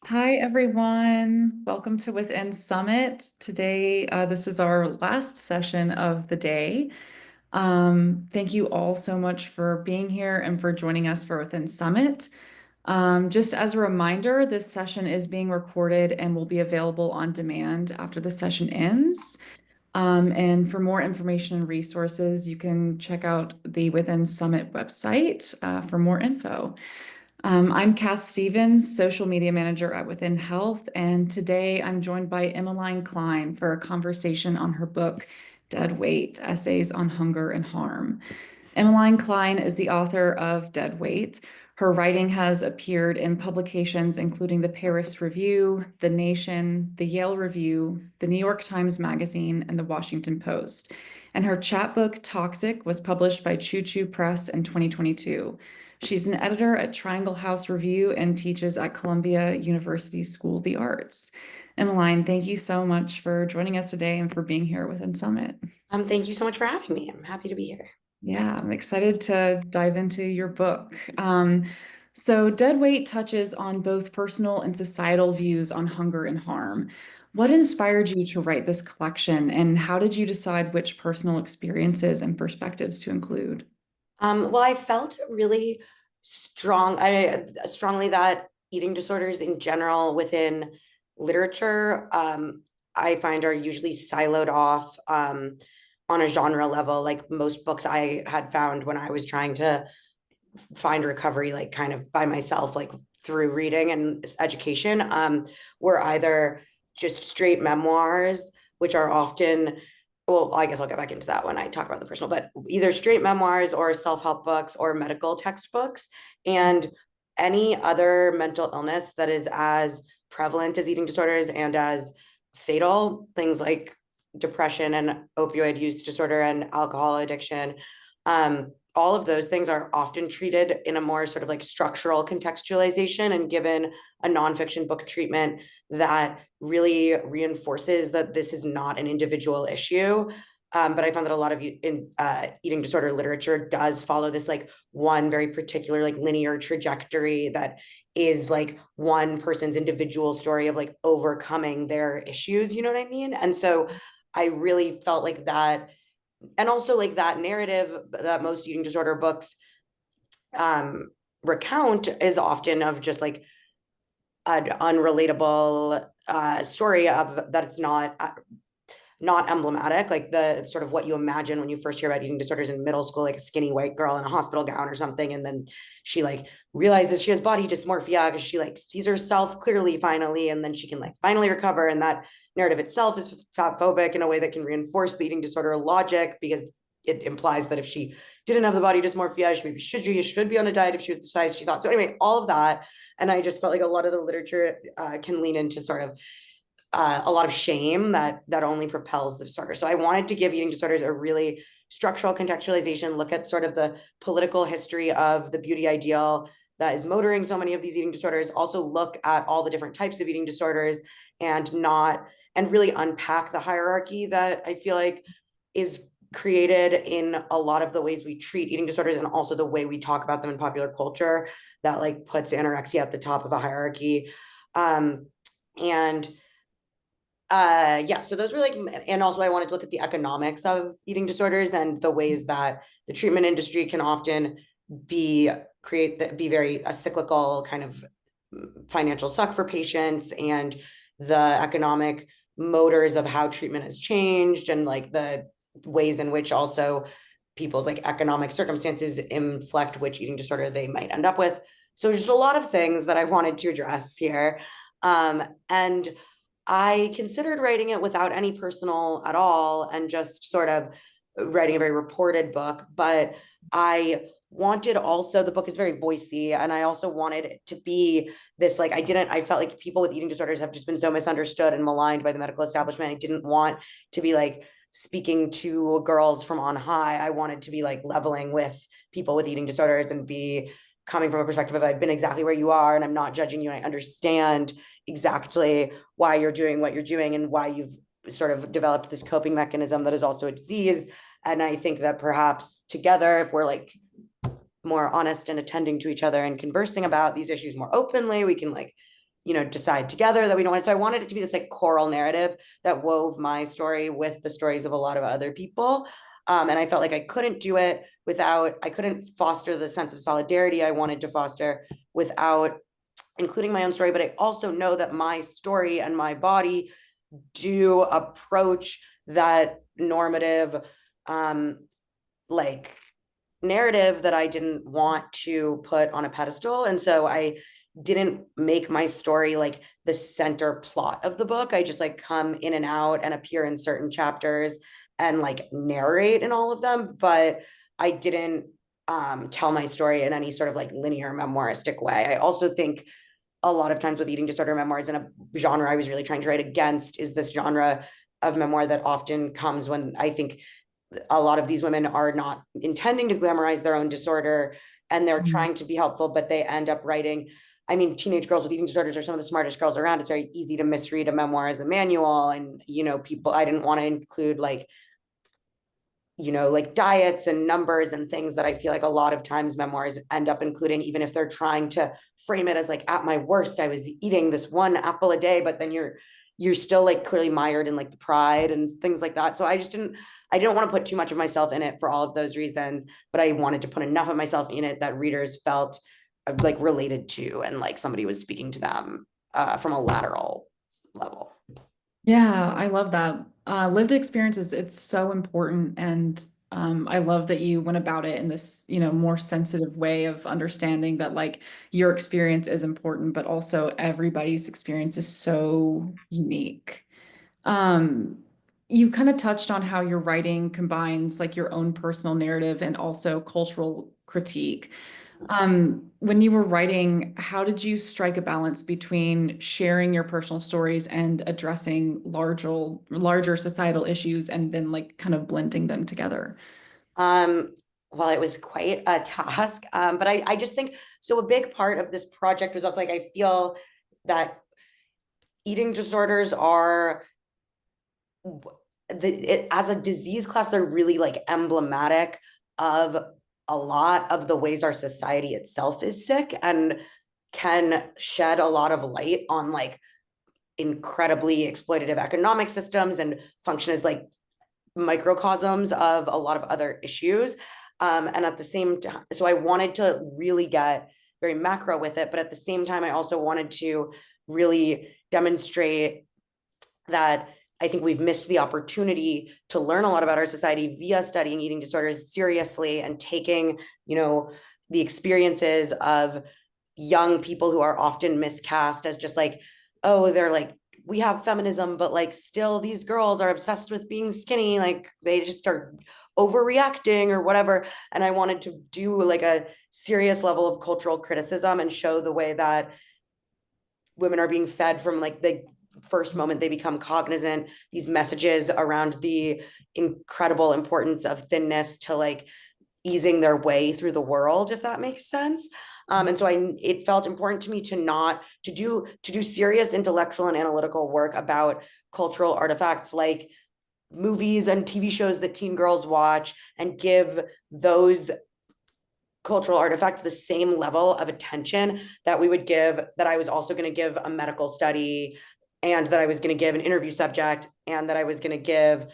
Hi, everyone. Welcome to Within Summit. Today, this is our last session of the day. Thank you all so much for being here and for joining us for Within Summit. Just as a reminder, this session is being recorded and will be available on demand after the session ends. And for more information and resources, you can check out the Within Summit website for more info. I'm Kath Stevens, social media manager at Within Health, and today I'm joined by Emmeline Clein for a conversation on her book, Dead Weight: Essays on Hunger and Harm. Emmeline Clein is the author of Dead Weight. Her writing has appeared in publications including the Paris Review, The Nation, the Yale Review, the New York Times Magazine, and the Washington Post. And her chapbook, Toxic, was published by Choo Choo Press in 2022. She's an editor at Triangle House Review and teaches at Columbia University School of the Arts. Emmeline, thank you so much for joining us today and for being here within Summit. Thank you so much for having me. I'm happy to be here. Yeah, I'm excited to dive into your book. So, Dead Weight touches on both personal and societal views on hunger and harm. What inspired you to write this collection, and how did you decide which personal experiences and perspectives to include? Well, I felt really strongly that eating disorders in general within literature, I find are usually siloed off on a genre level. Like most books I had found when I was trying to find recovery, like kind of by myself, like through reading and education, were either just straight memoirs, which are often, well, I guess I'll get back into that when I talk about the personal, but either straight memoirs or self-help books or medical textbooks. And any other mental illness that is as prevalent as eating disorders and as fatal, things like depression and opioid use disorder and alcohol addiction, all of those things are often treated in a more sort of like structural contextualization and given a nonfiction book treatment that really reinforces that this is not an individual issue. But I found that a lot of eating disorder literature does follow this like one very particular like linear trajectory that is like one person's individual story of like overcoming their issues, you know what I mean? And so I really felt like that, and also like that narrative that most eating disorder books um recount is often of just like an unrelatable story of that it's not emblematic, like the sort of what you imagine when you first hear about eating disorders in middle school, like a skinny white girl in a hospital gown or something, and then she like realizes she has body dysmorphia because she like sees herself clearly finally, and then she can like finally recover. And that narrative itself is fat phobic in a way that can reinforce the eating disorder logic, because it implies that if she didn't have the body dysmorphia, she should be on a diet if she was the size she thought. So anyway, all of that, and I just felt like a lot of the literature can lean into sort of a lot of shame that only propels the disorder. So I wanted to give eating disorders a really structural contextualization, look at sort of the political history of the beauty ideal that is motoring so many of these eating disorders, also look at all the different types of eating disorders and really unpack the hierarchy that I feel like is created in a lot of the ways we treat eating disorders, and also the way we talk about them in popular culture that like puts anorexia at the top of a hierarchy. And yeah, so those were like, and also I wanted to look at the economics of eating disorders and the ways that the treatment industry can often be very a cyclical kind of financial suck for patients, and the economic motors of how treatment has changed, and like the ways in which also people's like economic circumstances inflect which eating disorder they might end up with. So just a lot of things that I wanted to address here. And I considered writing it without any personal at all and just sort of writing a very reported book. But I wanted also, the book is very voicey, and I also wanted it to be this like, I felt like people with eating disorders have just been so misunderstood and maligned by the medical establishment. I didn't want to be like speaking to girls from on high. I wanted to be like leveling with people with eating disorders and be coming from a perspective of I've been exactly where you are and I'm not judging you, and I understand exactly why you're doing what you're doing and why you've sort of developed this coping mechanism that is also a disease. And I think that perhaps together, if we're like more honest and attending to each other and conversing about these issues more openly, we can like decide together that we don't want it. So I wanted it to be this like choral narrative that wove my story with the stories of a lot of other people. And I felt like I couldn't do it I couldn't foster the sense of solidarity I wanted to foster without including my own story. But I also know that my story and my body do approach that normative, like narrative that I didn't want to put on a pedestal. And so I didn't make my story like the center plot of the book. I just like come in and out and appear in certain chapters and like narrate in all of them. But I didn't tell my story in any sort of like linear memoiristic way. I also think a lot of times with eating disorder memoirs, and a genre I was really trying to write against is this genre of memoir that often comes when I think a lot of these women are not intending to glamorize their own disorder and they're Mhm. trying to be helpful, but they end up writing. I mean, teenage girls with eating disorders are some of the smartest girls around. It's very easy to misread a memoir as a manual. And, people, I didn't want to include like like diets and numbers and things that I feel like a lot of times memoirs end up including, even if they're trying to frame it as like, at my worst, I was eating this one apple a day, but then you're still like clearly mired in like the pride and things like that. So I didn't want to put too much of myself in it for all of those reasons, but I wanted to put enough of myself in it that readers felt like related to and like somebody was speaking to them from a lateral level. Yeah, I love that. Lived experiences, it's so important. And I love that you went about it in this, more sensitive way of understanding that like your experience is important, but also everybody's experience is so unique. Um, you kind of touched on how your writing combines like your own personal narrative and also cultural critique. When you were writing, how did you strike a balance between sharing your personal stories and addressing larger societal issues and then like kind of blending them together? Um, well, it was quite a task. But I just think so. A big part of this project was also like, I feel that eating disorders are as a disease class, they're really like emblematic of a lot of the ways our society itself is sick and can shed a lot of light on like incredibly exploitative economic systems and function as like microcosms of a lot of other issues. And at the same time, so I wanted to really get very macro with it, but at the same time, I also wanted to really demonstrate that I think we've missed the opportunity to learn a lot about our society via studying eating disorders seriously and taking, the experiences of young people who are often miscast as just like, oh, they're like, we have feminism, but like still these girls are obsessed with being skinny, like they just are overreacting or whatever. And I wanted to do like a serious level of cultural criticism and show the way that women are being fed from like the first moment they become cognizant these messages around the incredible importance of thinness to like easing their way through the world, if that makes sense. And so it felt important to me to not to do serious intellectual and analytical work about cultural artifacts like movies and TV shows that teen girls watch and give those cultural artifacts the same level of attention that we would give, that I was also going to give a medical study, and that I was going to give an interview subject, and that I was going to give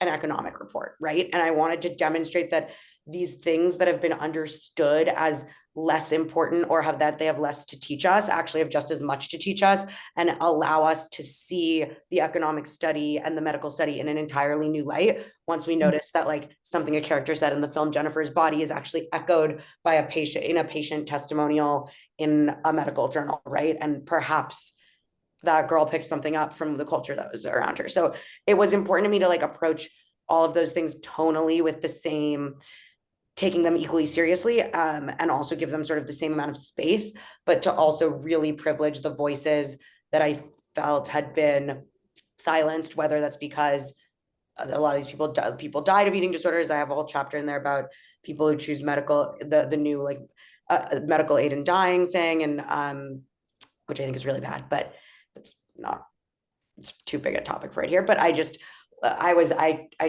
an economic report, right? And I wanted to demonstrate that these things that have been understood as less important or have that they have less to teach us actually have just as much to teach us and allow us to see the economic study and the medical study in an entirely new light once we notice that like something a character said in the film Jennifer's Body is actually echoed by a patient in a patient testimonial in a medical journal, right? And perhaps that girl picked something up from the culture that was around her. So it was important to me to like approach all of those things tonally with the same, taking them equally seriously, and also give them sort of the same amount of space, but to also really privilege the voices that I felt had been silenced, whether that's because a lot of these people died of eating disorders. I have a whole chapter in there about people who choose the new like medical aid in dying thing, and which I think is really bad, but it's not, it's too big a topic for it here. But I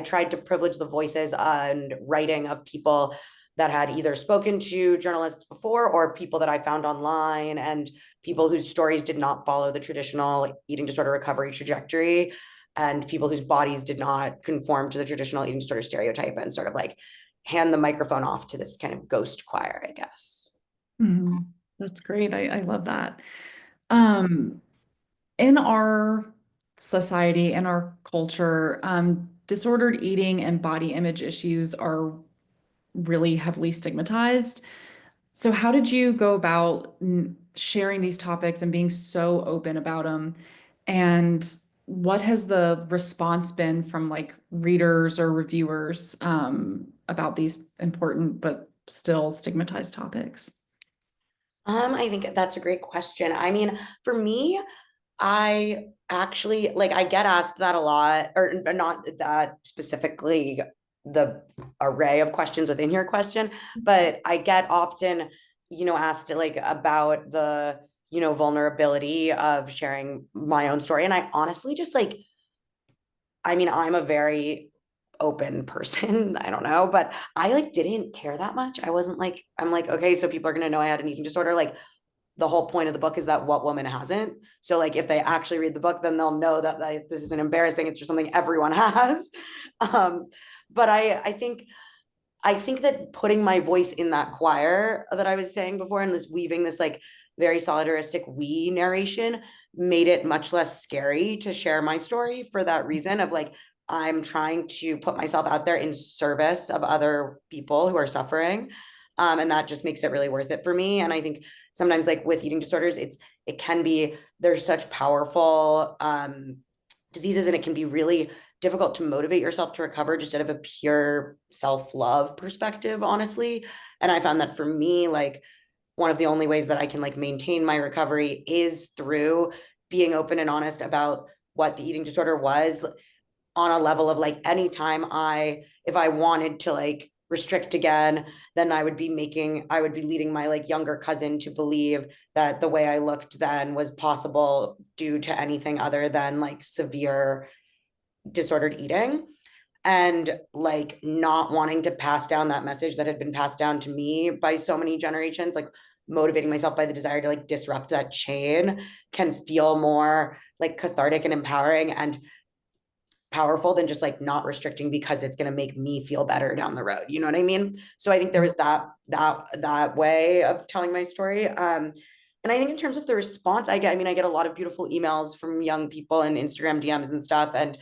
tried to privilege the voices and writing of people that had either spoken to journalists before or people that I found online and people whose stories did not follow the traditional eating disorder recovery trajectory and people whose bodies did not conform to the traditional eating disorder stereotype and sort of like hand the microphone off to this kind of ghost choir, I guess. Mhm. That's great. I love that. Um, in our society and our culture, disordered eating and body image issues are really heavily stigmatized. So, how did you go about sharing these topics and being so open about them? And what has the response been from like readers or reviewers about these important but still stigmatized topics? I think that's a great question. I mean, for me, I actually like I get asked that a lot, or not that specifically the array of questions within your question, but I get often, asked like about the, vulnerability of sharing my own story. And I honestly just like, I mean, I'm a very open person. I don't know, but I like didn't care that much. I wasn't like, I'm like, okay, so people are gonna know I had an eating disorder. Like the whole point of the book is that what woman hasn't? So like if they actually read the book, then they'll know that like, this isn't embarrassing. It's just something everyone has. Um, but I think that putting my voice in that choir that I was saying before and this weaving this like very solidaristic we narration made it much less scary to share my story for that reason of like I'm trying to put myself out there in service of other people who are suffering. And that just makes it really worth it for me. And I think sometimes like with eating disorders, it can be there's such powerful diseases and it can be really difficult to motivate yourself to recover just out of a pure self-love perspective, honestly. And I found that for me, like one of the only ways that I can like maintain my recovery is through being open and honest about what the eating disorder was on a level of like anytime if I wanted to like restrict again, then I would be leading my like younger cousin to believe that the way I looked then was possible due to anything other than like severe disordered eating and like not wanting to pass down that message that had been passed down to me by so many generations, like motivating myself by the desire to like disrupt that chain can feel more like cathartic and empowering and powerful than just like not restricting because it's going to make me feel better down the road, you know what I mean? So I think there was that way of telling my story. And I think in terms of the response I get a lot of beautiful emails from young people and Instagram DMs and stuff, and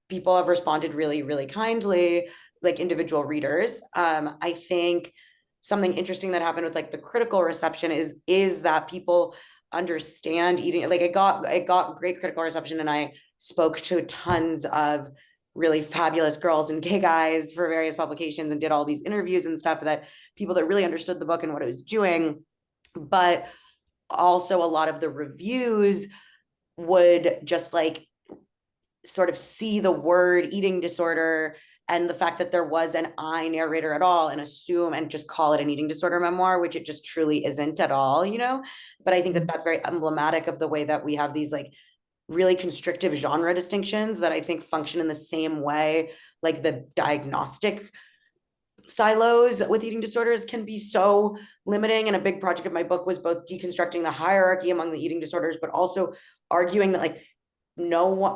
people have responded really really kindly, like individual readers. I think something interesting that happened with like the critical reception is that people understand eating, like it got great critical reception, and I spoke to tons of really fabulous girls and gay guys for various publications and did all these interviews and stuff, that people that really understood the book and what it was doing. But also a lot of the reviews would just like sort of see the word eating disorder and the fact that there was an I narrator at all and assume and just call it an eating disorder memoir, which it just truly isn't at all, you know? But I think that that's very emblematic of the way that we have these like really constrictive genre distinctions that I think function in the same way, like the diagnostic silos with eating disorders can be so limiting. And a big project of my book was both deconstructing the hierarchy among the eating disorders, but also arguing that like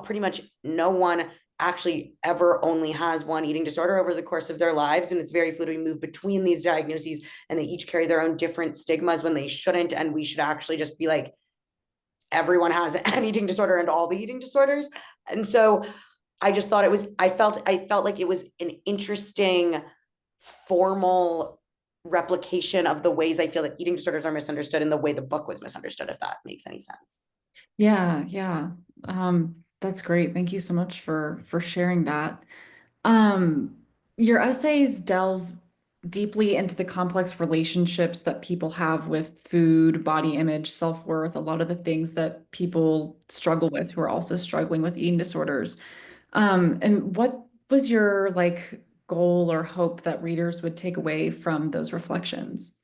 pretty much no one actually ever only has one eating disorder over the course of their lives. And it's very fluid. We move between these diagnoses and they each carry their own different stigmas when they shouldn't. And we should actually just be like, everyone has an eating disorder and all the eating disorders. And so I just thought I felt like it was an interesting formal replication of the ways I feel that eating disorders are misunderstood and the way the book was misunderstood, if that makes any sense. Yeah, yeah. That's great. Thank you so much for sharing that. Your essays delve deeply into the complex relationships that people have with food, body image, self-worth, a lot of the things that people struggle with who are also struggling with eating disorders. And what was your like goal or hope that readers would take away from those reflections?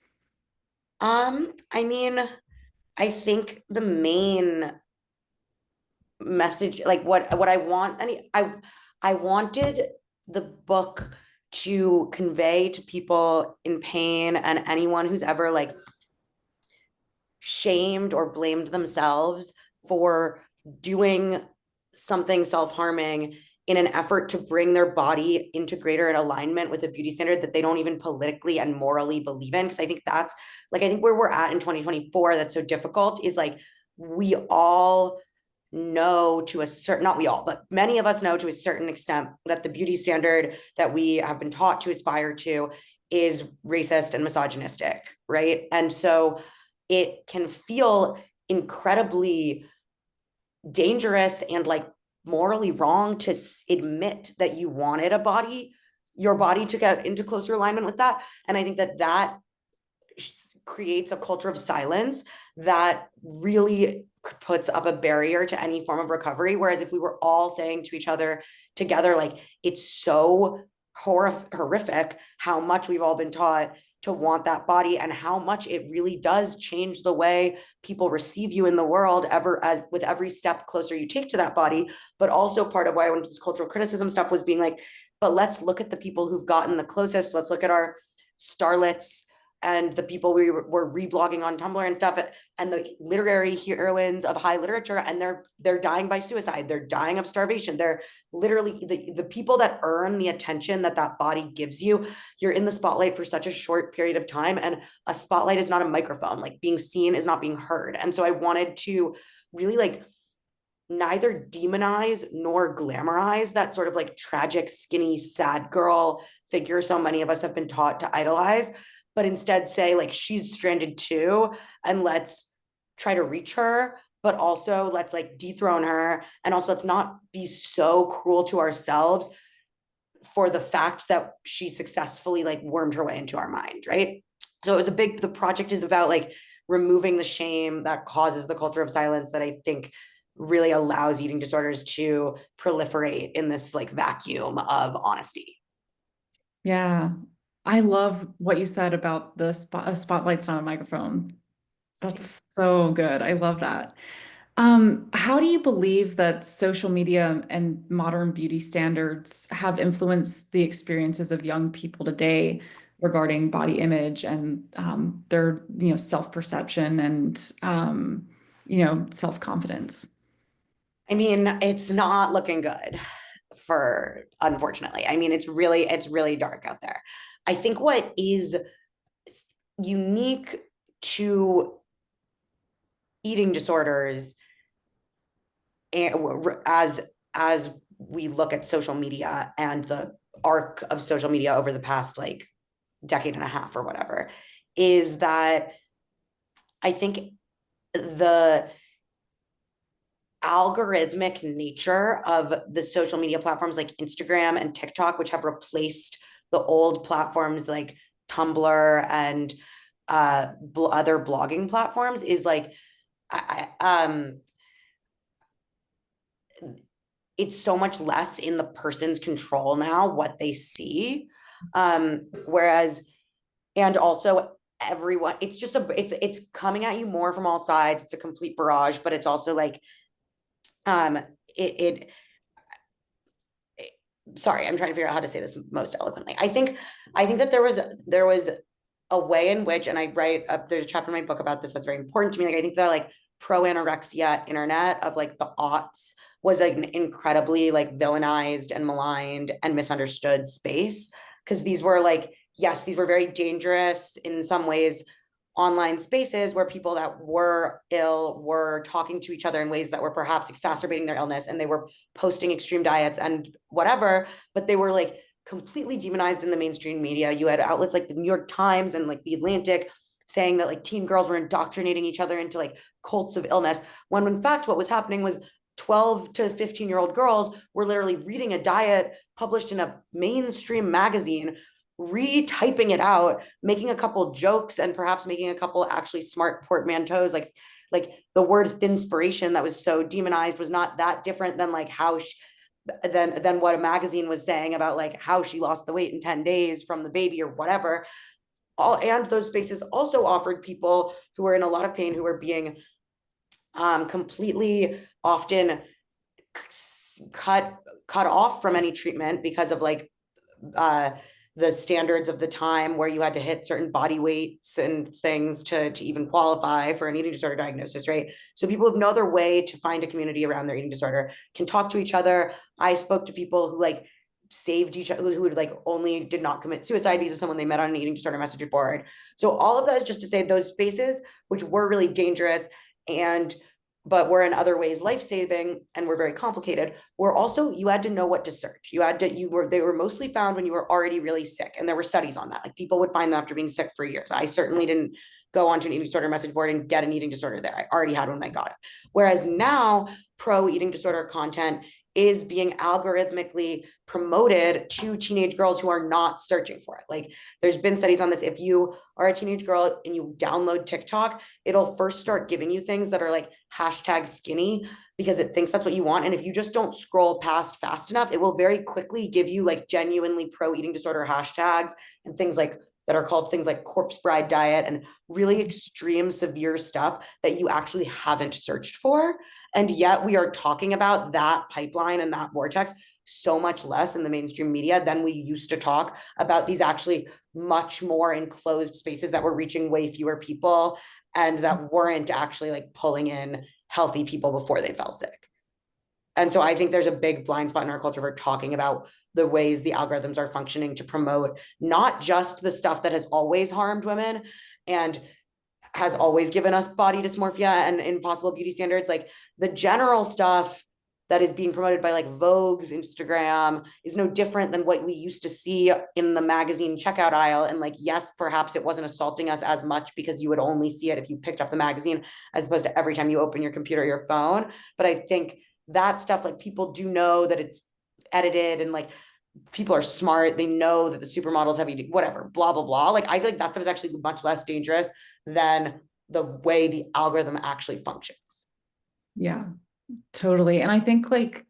I mean, I think the main message, like what I want, I wanted the book to convey to people in pain and anyone who's ever like shamed or blamed themselves for doing something self-harming in an effort to bring their body into greater alignment with a beauty standard that they don't even politically and morally believe in. Because I think that's like, I think where we're at in 2024 that's so difficult is like, we all know to a certain, not we all, but many of us know to a certain extent that the beauty standard that we have been taught to aspire to is racist and misogynistic, right? And so it can feel incredibly dangerous and like morally wrong to admit that you wanted your body to get into closer alignment with that. And I think that that creates a culture of silence that really puts up a barrier to any form of recovery. Whereas if we were all saying to each other together, like, it's so horrific how much we've all been taught to want that body and how much it really does change the way people receive you in the world ever as with every step closer you take to that body. But also part of why I went to this cultural criticism stuff was being like, but let's look at the people who've gotten the closest. Let's look at our starlets and the people we were reblogging on Tumblr and stuff, and the literary heroines of high literature, and they're dying by suicide, they're dying of starvation, they're literally the people that earn the attention that that body gives you. You're in the spotlight for such a short period of time, and a spotlight is not a microphone. Like, being seen is not being heard. And so I wanted to really like neither demonize nor glamorize that sort of like tragic, skinny, sad girl figure so many of us have been taught to idolize, but instead say like, she's stranded too, and let's try to reach her, but also let's like dethrone her, and also let's not be so cruel to ourselves for the fact that she successfully like wormed her way into our mind, right? So it was the project is about like removing the shame that causes the culture of silence that I think really allows eating disorders to proliferate in this like vacuum of honesty. Yeah. I love what you said about the spotlight's not a microphone. That's so good. I love that. How do you believe that social media and modern beauty standards have influenced the experiences of young people today regarding body image and their, self-perception and self-confidence? I mean, it's not looking good for, unfortunately. I mean, it's really dark out there. I think what is unique to eating disorders as we look at social media and the arc of social media over the past like decade and a half or whatever, is that I think the algorithmic nature of the social media platforms like Instagram and TikTok, which have replaced the old platforms like Tumblr and other blogging platforms, is like, it's so much less in the person's control now what they see. Whereas, and also everyone, it's just it's coming at you more from all sides. It's a complete barrage, but it's also like, um, it, it sorry, I'm trying to figure out how to say this most eloquently. I think that there was a way in which, and I write there's a chapter in my book about this that's very important to me. Like, I think that like pro anorexia internet of like the aughts was like an incredibly like villainized and maligned and misunderstood space, because these were like, yes, these were very dangerous in some ways online spaces where people that were ill were talking to each other in ways that were perhaps exacerbating their illness, and they were posting extreme diets and whatever, but they were like completely demonized in the mainstream media. You had outlets like the New York Times and like the Atlantic saying that like teen girls were indoctrinating each other into like cults of illness, when in fact what was happening was 12 to 15-year-old girls were literally reading a diet published in a mainstream magazine, retyping it out, making a couple jokes, and perhaps making a couple actually smart portmanteaus. Like the word inspiration that was so demonized was not that different than like how than what a magazine was saying about like how she lost the weight in 10 days from the baby or whatever. And those spaces also offered people who were in a lot of pain, who were being completely often cut off from any treatment because of like the standards of the time where you had to hit certain body weights and things to even qualify for an eating disorder diagnosis, right? So people have no other way to find a community around their eating disorder, can talk to each other. I spoke to people who like saved each other, who would like only did not commit suicide because of someone they met on an eating disorder message board. So all of that is just to say those spaces, which were really dangerous and but were in other ways life-saving and were very complicated, were also, you had to know what to search. They were mostly found when you were already really sick. And there were studies on that. Like people would find them after being sick for years. I certainly didn't go onto an eating disorder message board and get an eating disorder there. I already had one when I got it. Whereas now, pro eating disorder content is being algorithmically promoted to teenage girls who are not searching for it. Like there's been studies on this. If you are a teenage girl and you download TikTok, it'll first start giving you things that are like hashtag skinny because it thinks that's what you want. And if you just don't scroll past fast enough, it will very quickly give you like genuinely pro eating disorder hashtags and things like that are called things like corpse bride diet and really extreme severe stuff that you actually haven't searched for. And yet we are talking about that pipeline and that vortex so much less in the mainstream media than we used to talk about these actually much more enclosed spaces that were reaching way fewer people and that weren't actually like pulling in healthy people before they fell sick. And so I think there's a big blind spot in our culture for talking about the ways the algorithms are functioning to promote not just the stuff that has always harmed women and has always given us body dysmorphia and impossible beauty standards, like the general stuff that is being promoted by like Vogue's Instagram is no different than what we used to see in the magazine checkout aisle. And like, yes, perhaps it wasn't assaulting us as much because you would only see it if you picked up the magazine as opposed to every time you open your computer or your phone. But I think that stuff, like people do know that it's edited and like people are smart. They know that the supermodels have eating, whatever, blah, blah, blah. Like I feel like that stuff is actually much less dangerous than the way the algorithm actually functions. Yeah, totally. And I think like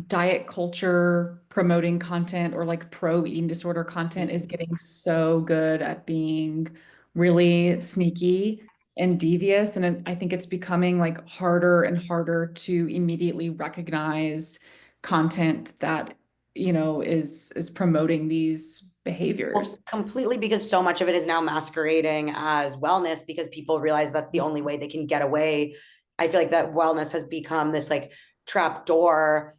diet culture promoting content or like pro eating disorder content is getting so good at being really sneaky and devious. And I think it's becoming like harder and harder to immediately recognize content that, is promoting these behaviors. Well, completely, because so much of it is now masquerading as wellness because people realize that's the only way they can get away. I feel like that wellness has become this like trap door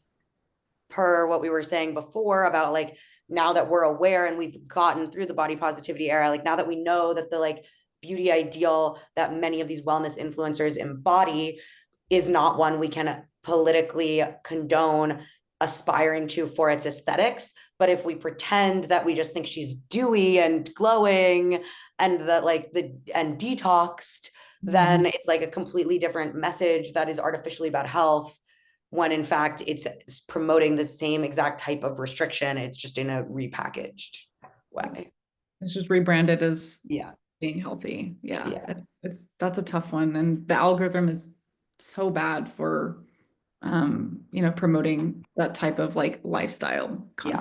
per what we were saying before about like now that we're aware and we've gotten through the body positivity era, like now that we know that the like beauty ideal that many of these wellness influencers embody is not one we can politically condone aspiring to for its aesthetics. But if we pretend that we just think she's dewy and glowing and that like and detoxed, then it's like a completely different message that is artificially about health when in fact it's promoting the same exact type of restriction. It's just in a repackaged way. It's just rebranded as Yeah. being healthy. Yeah. Yeah. That's a tough one. And the algorithm is so bad for promoting that type of like lifestyle Yeah.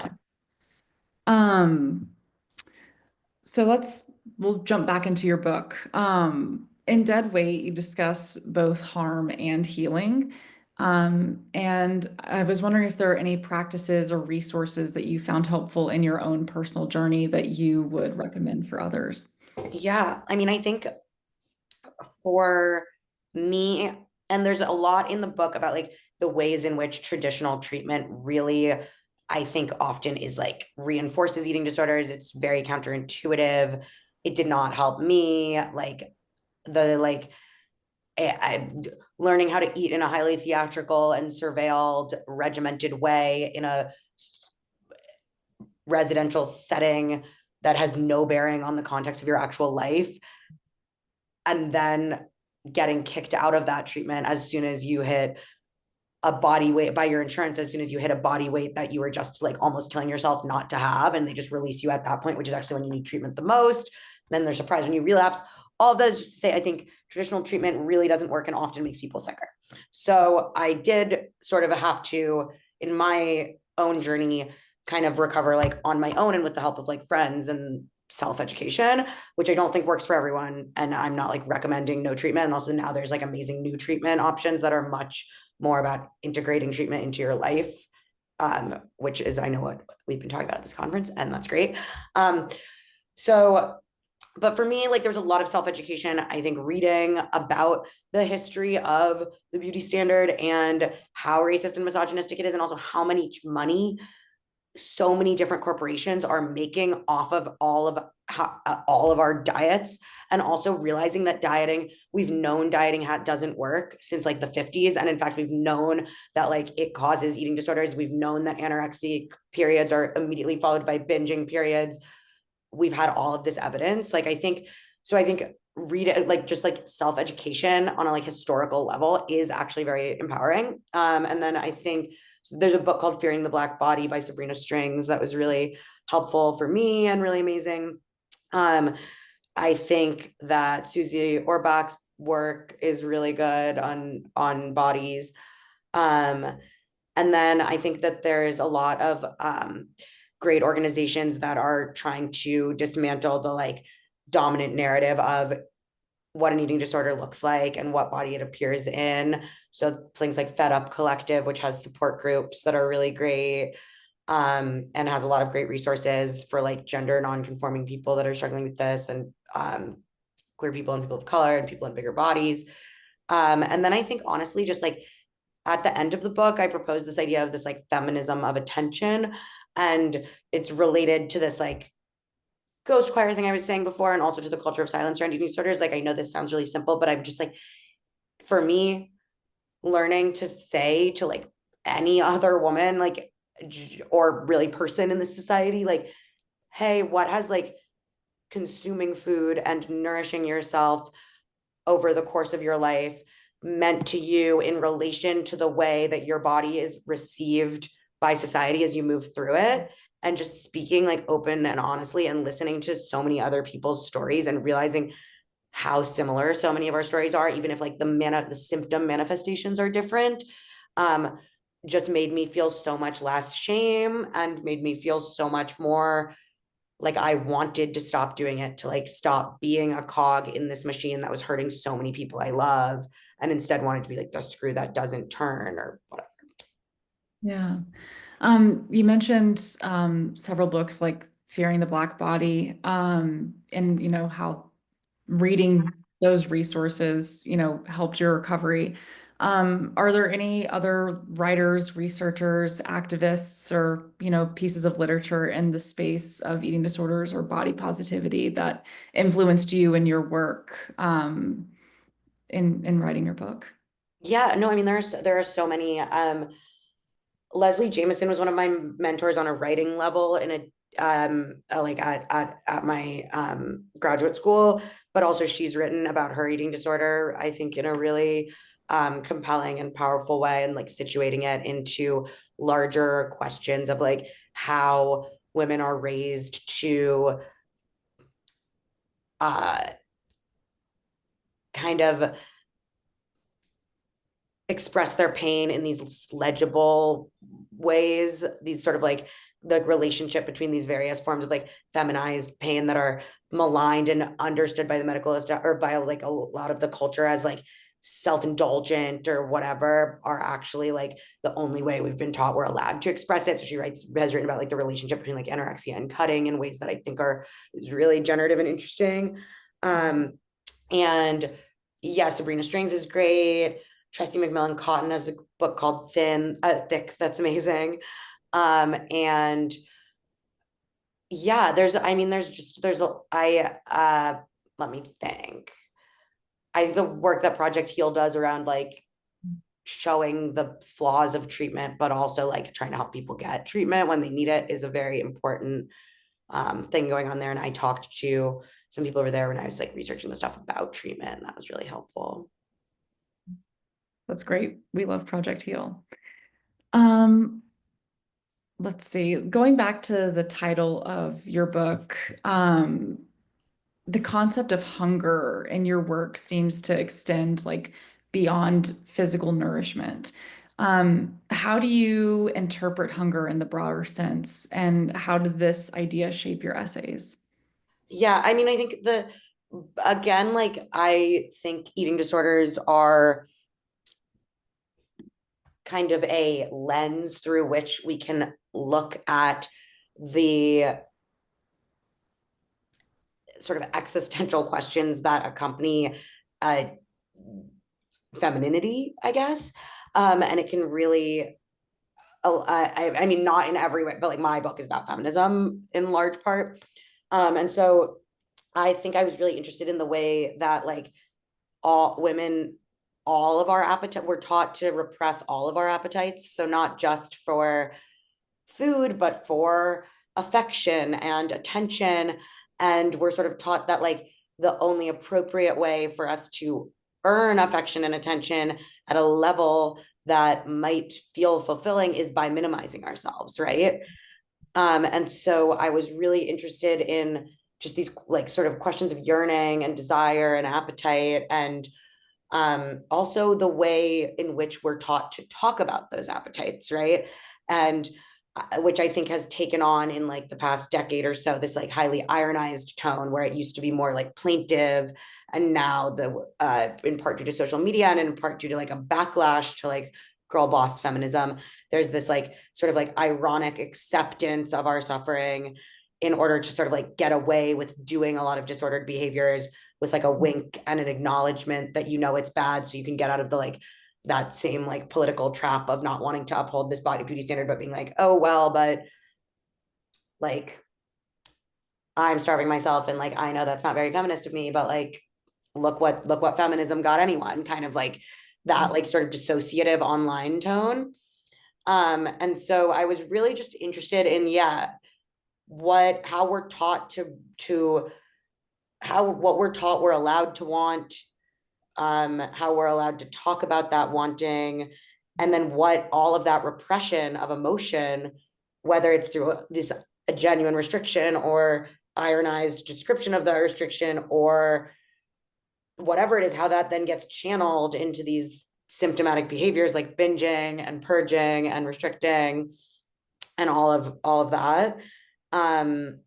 content. So we'll jump back into your book. In Dead Weight, you discuss both harm and healing. And I was wondering if there are any practices or resources that you found helpful in your own personal journey that you would recommend for others. Yeah. I mean, I think for me, and there's a lot in the book about like the ways in which traditional treatment really, I think often is like reinforces eating disorders. It's very counterintuitive. It did not help me. Like the like learning how to eat in a highly theatrical and surveilled, regimented way in a residential setting that has no bearing on the context of your actual life. And then getting kicked out of that treatment as soon as you hit a body weight by your insurance, as soon as you hit a body weight that you were just like almost killing yourself not to have, and they just release you at that point, which is actually when you need treatment the most. Then they're surprised when you relapse. All of that is just to say, I think traditional treatment really doesn't work and often makes people sicker. So I did sort of have to, in my own journey, kind of recover like on my own and with the help of like friends and self-education, which I don't think works for everyone. And I'm not like recommending no treatment. And also now there's like amazing new treatment options that are much more about integrating treatment into your life which is, I know what we've been talking about at this conference, and that's great. Um, so but for me, like there's a lot of self-education. I think reading about the history of the beauty standard and how racist and misogynistic it is, and also how much money so many different corporations are making off of all of our diets, and also realizing that we've known dieting doesn't work since like the 50s, and in fact we've known that like it causes eating disorders. We've known that anorexic periods are immediately followed by binging periods. We've had all of this evidence. Like I think read it, like just like self-education on a like historical level is actually very empowering. And then I think there's a book called Fearing the Black Body by Sabrina Strings that was really helpful for me and really amazing. um I think that Susie Orbach's work is really good on bodies. um and then I think that there's a lot of great organizations that are trying to dismantle the like dominant narrative of what an eating disorder looks like and what body it appears in. So things like Fed Up Collective, which has support groups that are really great, and has a lot of great resources for like gender non-conforming people that are struggling with this, and queer people and people of color and people in bigger bodies. And then I think honestly, just like at the end of the book, I propose this idea of this like feminism of attention. And it's related to this like ghost choir thing I was saying before, and also to the culture of silence around eating disorders. Like, I know this sounds really simple, but I'm just like, for me, learning to say to like any other woman, like, or really person in this society, like, hey, what has like consuming food and nourishing yourself over the course of your life meant to you in relation to the way that your body is received by society as you move through it, and just speaking like open and honestly and listening to so many other people's stories and realizing how similar so many of our stories are, even if like the symptom manifestations are different. um just made me feel so much less shame and made me feel so much more like I wanted to stop doing it, to like stop being a cog in this machine that was hurting so many people I love, and instead wanted to be like the screw that doesn't turn or whatever. Yeah. You mentioned several books like Fearing the Black Body, and how reading those resources, helped your recovery. Are there any other writers, researchers, activists, or, pieces of literature in the space of eating disorders or body positivity that influenced you in your work, in writing your book? Yeah, no, I mean there are so many. Leslie Jameson was one of my mentors on a writing level in a like at my graduate school, but also she's written about her eating disorder, I think, in a really compelling and powerful way, and like situating it into larger questions of like how women are raised to uh kind of express their pain in these legible ways, these sort of like the relationship between these various forms of like feminized pain that are maligned and understood by the medical or by like a lot of the culture as like self-indulgent or whatever, are actually like the only way we've been taught we're allowed to express it. So has written about like the relationship between like anorexia and cutting in ways that I think are really generative and interesting. And yeah, Sabrina Strings is great. Tracy McMillan Cotton has a book called Thick, that's amazing. And yeah, there's a, let me think. The work that Project Heal does around like showing the flaws of treatment, but also like trying to help people get treatment when they need it, is a very important thing going on there. And I talked to some people over there when I was like researching the stuff about treatment, and that was really helpful. That's great. We love Project Heal. Um, let's see. Going back to the title of your book, the concept of hunger in your work seems to extend like beyond physical nourishment. How do you interpret hunger in the broader sense, and how did this idea shape your essays? Yeah, I mean, I think again, like I think eating disorders are kind of a lens through which we can look at the sort of existential questions that accompany uh, femininity, I guess. And it can really, I mean, not in every way, but like my book is about feminism in large part. And so I think I was really interested in the way that like all women, all of our appetite, we're taught to repress all of our appetites. So not just for food, but for affection and attention. And we're sort of taught that like the only appropriate way for us to earn affection and attention at a level that might feel fulfilling is by minimizing ourselves, right? And so I was really interested in just these like sort of questions of yearning and desire and appetite, and also the way in which we're taught to talk about those appetites, right? And which I think has taken on in like the past decade or so, this like highly ironized tone where it used to be more like plaintive. And now in part due to social media and in part due to like a backlash to like girl boss feminism, there's this like sort of like ironic acceptance of our suffering in order to sort of like get away with doing a lot of disordered behaviors with like a wink and an acknowledgement that you know it's bad, so you can get out of the like that same like political trap of not wanting to uphold this body beauty standard, but being like, oh well, but like I'm starving myself and like I know that's not very feminist of me, but like look what feminism got anyone, kind of like that like sort of dissociative online tone. And so I was really just interested in how we're taught to how what we're taught we're allowed to want, how we're allowed to talk about that wanting, and then what all of that repression of emotion, whether it's through a genuine restriction or ironized description of the restriction or whatever it is, how that then gets channeled into these symptomatic behaviors like binging and purging and restricting and all of that. Um,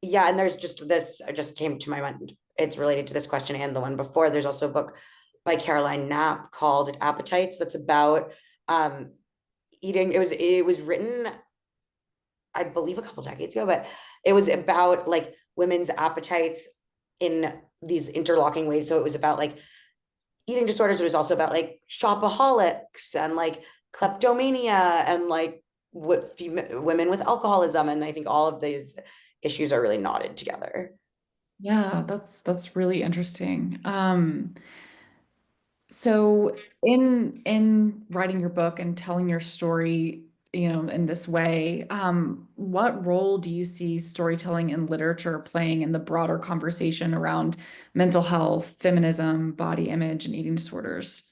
yeah, and there's just this, it just came to my mind. It's related to this question and the one before. There's also a book by Caroline Knapp called Appetites that's about eating. It was written, I believe, a couple decades ago, but it was about like women's appetites in these interlocking ways. So it was about like eating disorders. It was also about like shopaholics and like kleptomania and like women with alcoholism. And I think all of these issues are really knotted together. Yeah, that's really interesting. So in writing your book and telling your story, in this way, what role do you see storytelling in literature playing in the broader conversation around mental health, feminism, body image, and eating disorders?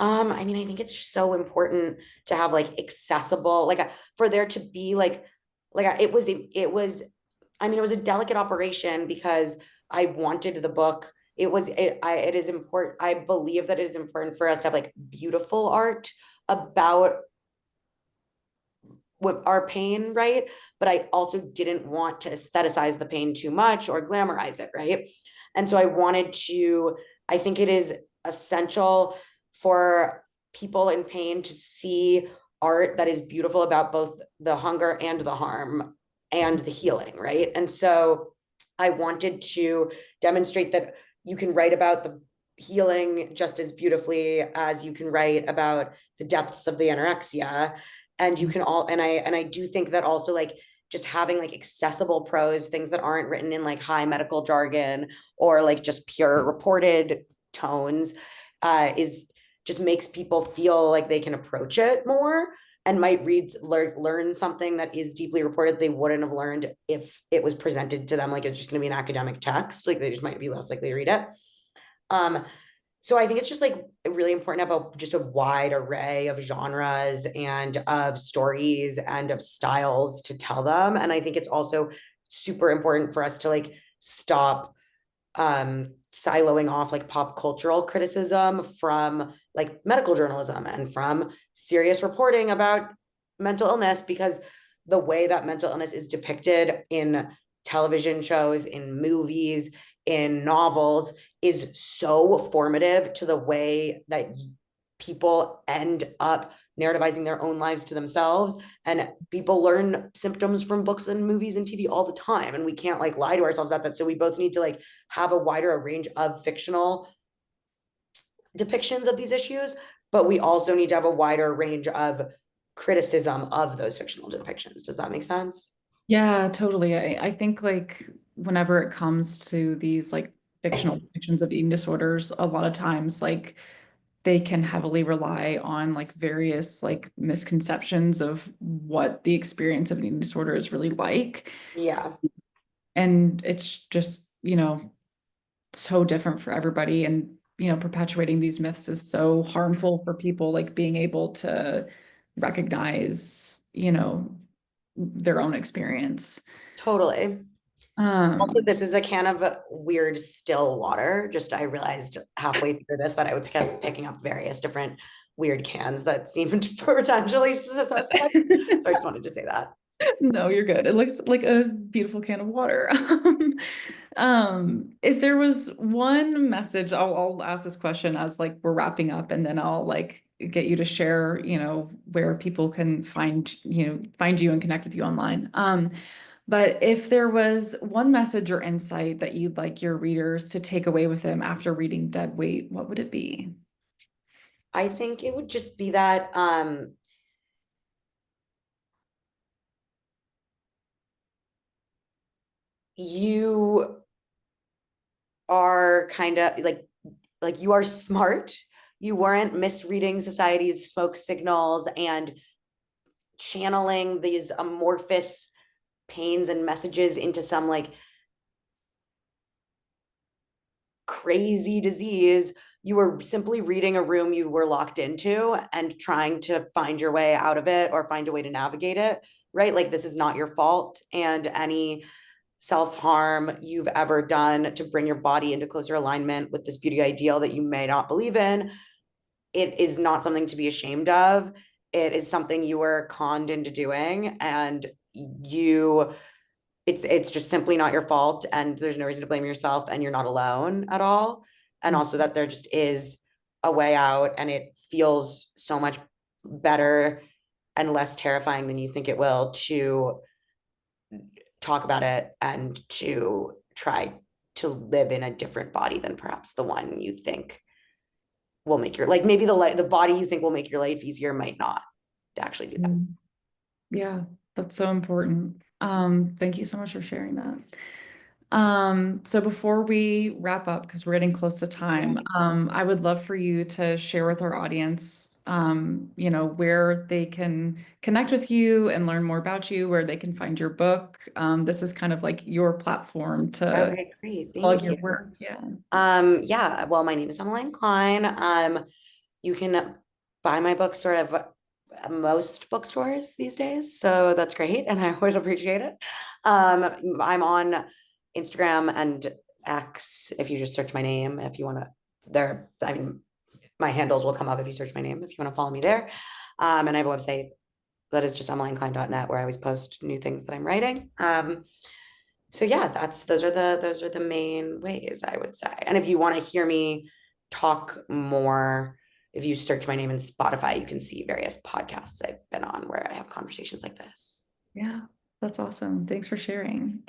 I mean, I think it's just so important to have like accessible, like for there to be I mean, it was a delicate operation because I wanted the book. It is important. I believe that it is important for us to have like beautiful art about our pain, right? But I also didn't want to aestheticize the pain too much or glamorize it, right? And so I think it is essential for people in pain to see art that is beautiful about both the hunger and the harm and the healing, right? And so I wanted to demonstrate that you can write about the healing just as beautifully as you can write about the depths of the anorexia. And you can all and I do think that also like just having like accessible prose, things that aren't written in like high medical jargon or like just pure reported tones, is just makes people feel like they can approach it more and might learn something that is deeply reported they wouldn't have learned if it was presented to them like it's just going to be an academic text. Like they just might be less likely to read it. Um, so I think it's just like really important to have just a wide array of genres and of stories and of styles to tell them. And I think it's also super important for us to like stop siloing off like pop cultural criticism from like medical journalism and from serious reporting about mental illness, because the way that mental illness is depicted in television shows, in movies, in novels is so formative to the way that people end up narrativizing their own lives to themselves, and people learn symptoms from books and movies and TV all the time, and we can't like lie to ourselves about that. So we both need to like have a wider range of fictional depictions of these issues, but we also need to have a wider range of criticism of those fictional depictions. Does that make sense? Yeah, totally. I think like whenever it comes to these like fictional depictions of eating disorders, a lot of times like they can heavily rely on like various like misconceptions of what the experience of an eating disorder is really like. Yeah, And it's just, so different for everybody. And, perpetuating these myths is so harmful for people, like being able to recognize, their own experience. totally. Also, Um, this is a can of weird still water. Just I realized halfway through this that I would keep picking up various different weird cans that seemed potentially suspect. So I just wanted to say that. no, you're good. It looks like a beautiful can of water. If there was one message, I'll ask this question as like we're wrapping up, and then I'll like get you to share, where people can find you and connect with you online. But if there was one message or insight that you'd like your readers to take away with them after reading Dead Weight, what would it be? I think it would just be that you are kind of like you are smart. You weren't misreading society's smoke signals and channeling these amorphous pains and messages into some like crazy disease. You were simply reading a room you were locked into and trying to find your way out of it or find a way to navigate it, right? Like, this is not your fault. And any self harm you've ever done to bring your body into closer alignment with this beauty ideal that you may not believe in, it is not something to be ashamed of. It is something you were conned into doing. And you it's just simply not your fault, and there's no reason to blame yourself, and you're not alone at all. And also that there just is a way out, and it feels so much better and less terrifying than you think it will to talk about it and to try to live in a different body than perhaps the one you think will make your like maybe the body you think will make your life easier might not actually do that. Mm. Yeah, that's so important. Thank you so much for sharing that. So before we wrap up, because we're getting close to time, I would love for you to share with our audience, where they can connect with you and learn more about you, where they can find your book. This is kind of like your platform to Okay, great, plug thank your you. work. Yeah. Yeah, well, my name is Emmeline Clein. You can buy my book sort of at most bookstores these days, so that's great, and I always appreciate it. I'm on Instagram and X. If you just search my name, if you want to, there, I mean, my handles will come up if you search my name, if you want to follow me there. And I have a website that is just emmelinclein.net where I always post new things that I'm writing. So yeah, those are the main ways I would say. And if you want to hear me talk more, if you search my name in Spotify, you can see various podcasts I've been on where I have conversations like this. Yeah, that's awesome. Thanks for sharing.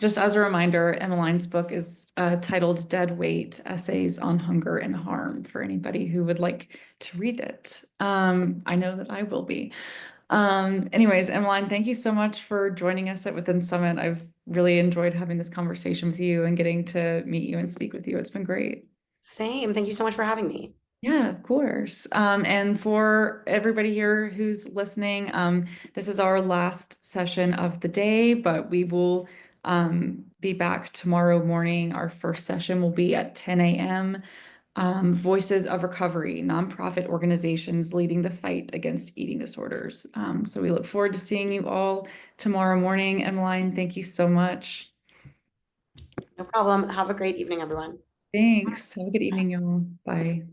Just as a reminder, Emmeline's book is titled Dead Weight: Essays on Hunger and Harm for anybody who would like to read it. I know that I will be. Anyways, Emmeline, thank you so much for joining us at Within Summit. I've really enjoyed having this conversation with you and getting to meet you and speak with you. It's been great. Same. Thank you so much for having me. Yeah, of course. And for everybody here who's listening, this is our last session of the day, but we will be back tomorrow morning. Our first session will be at 10 a.m. Voices of Recovery, nonprofit organizations leading the fight against eating disorders. So we look forward to seeing you all tomorrow morning. Emmeline, thank you so much. No problem. Have a great evening, everyone. Thanks. Have a good evening, y'all. Bye.